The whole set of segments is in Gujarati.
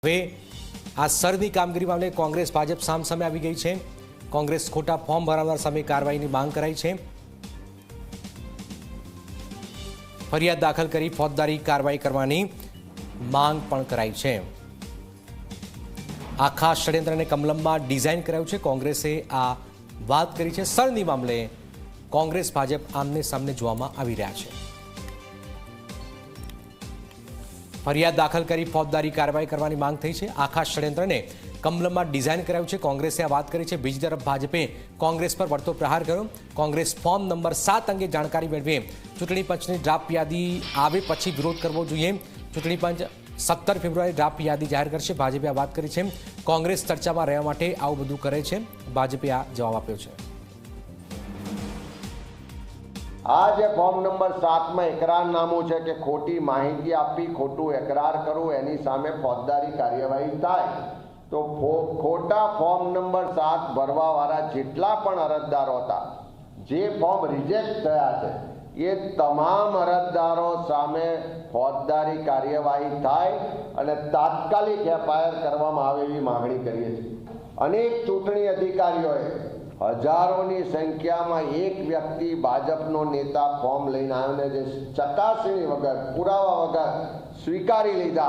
હવે આ સરની કામગીરી મામલે કોંગ્રેસ ભાજપ સામસામે આવી ગઈ છે। કોંગ્રેસ ખોટા ફોર્મ ભરાવનાર સામે કાર્યવાહીની માંગ કરાઈ છે। ફરિયાદ દાખલ કરી ફોજદારી કાર્યવાહી કરવાની માંગ પણ કરાઈ છે। આખા ષડયંત્રને કમલમમાં ડિઝાઇન કરાયું છે। કોંગ્રેસે આ વાત કરી છે। સરની મામલે કોંગ્રેસ ભાજપ આમને સામને જોવામાં આવી રહ્યા છે। ફરિયાદ દાખલ કરી ફોજદારી કાર્યવાહી કરવાની માંગ થઈ છે। આખા ષડયંત્રને કમલમમાં ડિઝાઇન કરાયું છે। કોંગ્રેસે આ વાત કરી છે। બીજી તરફ ભાજપે કોંગ્રેસ પર વળતો પ્રહાર કર્યો। કોંગ્રેસ ફોર્મ નંબર 7 અંગે જાણકારી મેળવી ચૂંટણી પંચની ડ્રાફ્ટ યાદી આવે પછી વિરોધ કરવો જોઈએ। ચૂંટણી પંચ 17 ફેબ્રુઆરી ડ્રાફ્ટ યાદી જાહેર કરશે। ભાજપે આ વાત કરી છે। કોંગ્રેસ ચર્ચામાં રહેવા માટે આવું બધું કરે છે। ભાજપે આ જવાબ આપ્યો છે। आज फॉर्म नंबर 7 में एकरारनामું છે કે ખોટી માહિતી આપી ખોટું એકરાર કરવું એની સામે ફોજદારી કાર્યવાહી થાય। તો ખોટા ફોર્મ નંબર 7 ભરવાવાળા જેટલા પણ અરજદારો હતા જે ફોર્મ રિજેક્ટ થયા છે એ તમામ અરજદારો સામે ફોજદારી કાર્યવાહી થાય અને તાત્કાલિક એફઆઈઆર કરવામાં આવે એવી માંગણી કરીએ છીએ। અનેક ચૂંટણી અધિકારીઓએ हजारों संख्या में एक व्यक्ति भाजपनो नेता फॉर्म लईने आव्यो ने जे चकासणी वगर पुरावा वगर स्वीकारी लीधा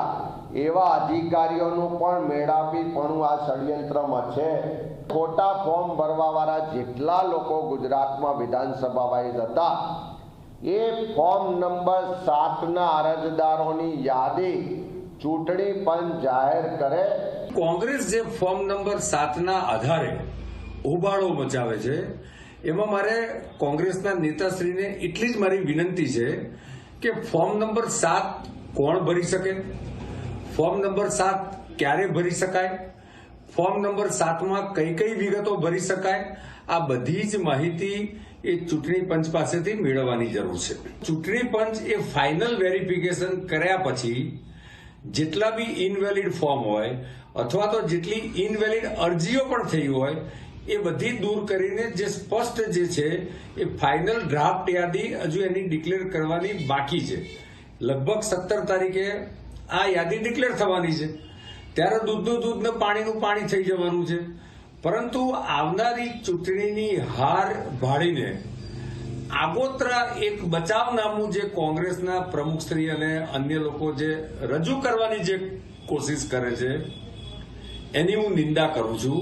एवा अधिकारीओनुं पण मेळापीपणुं आ षड्यंत्रमां छे। खोटा फॉर्म भरवावाळा जेटला लोको गुजरातमां विधानसभा वाइज हता ए फॉर्म नंबर 7 ना अरजदारोनी यादी चूंटणी पंच जाहेर करे। कांग्रेस जे फॉर्म नंबर 7 ना आधारे उबाड़ो मचावे छे एमां मारे कांग्रेसना नेताश्रीने એટલી જ મારી વિનંતી છે કે ફોર્મ નંબર 7 કોણ ભરી શકે, ફોર્મ નંબર 7 ક્યારે ભરી શકાય, ફોર્મ નંબર 7 માં કઈ કઈ વિગતો ભરી શકાય, આ બધી જ માહિતી એ ચૂંટણી પંચ પાસેથી મેળવવાની જરૂર છે। ચૂંટણી પંચ એ ફાઇનલ વેરિફિકેશન કર્યા પછી જેટલા બી ઇનવેલિડ ફોર્મ હોય અથવા તો જેટલી ઇનવેલિડ અરજીઓ પણ થઈ હોય એ બધી दूर કરીને જે સ્પષ્ટ જે છે એ ફાઇનલ ડ્રાફ્ટ યાદી હજુ એની ડિક્લેર કરવાની બાકી છે। લગભગ 17 તારીખે આ યાદી ડિક્લેર થવાની છે ત્યારે દૂધનું દૂધ ને પાણીનું પાણી થઈ જવાનું છે। પરંતુ આવનારી ચૂંટણીની હાર ભાળીને આગોતરા એક બચાવનામું જે કોંગ્રેસના પ્રમુખશ્રી અને અન્ય લોકો જે રજૂ કરવાની જે કોશિશ કરે છે એની હું નિંદા કરું છું।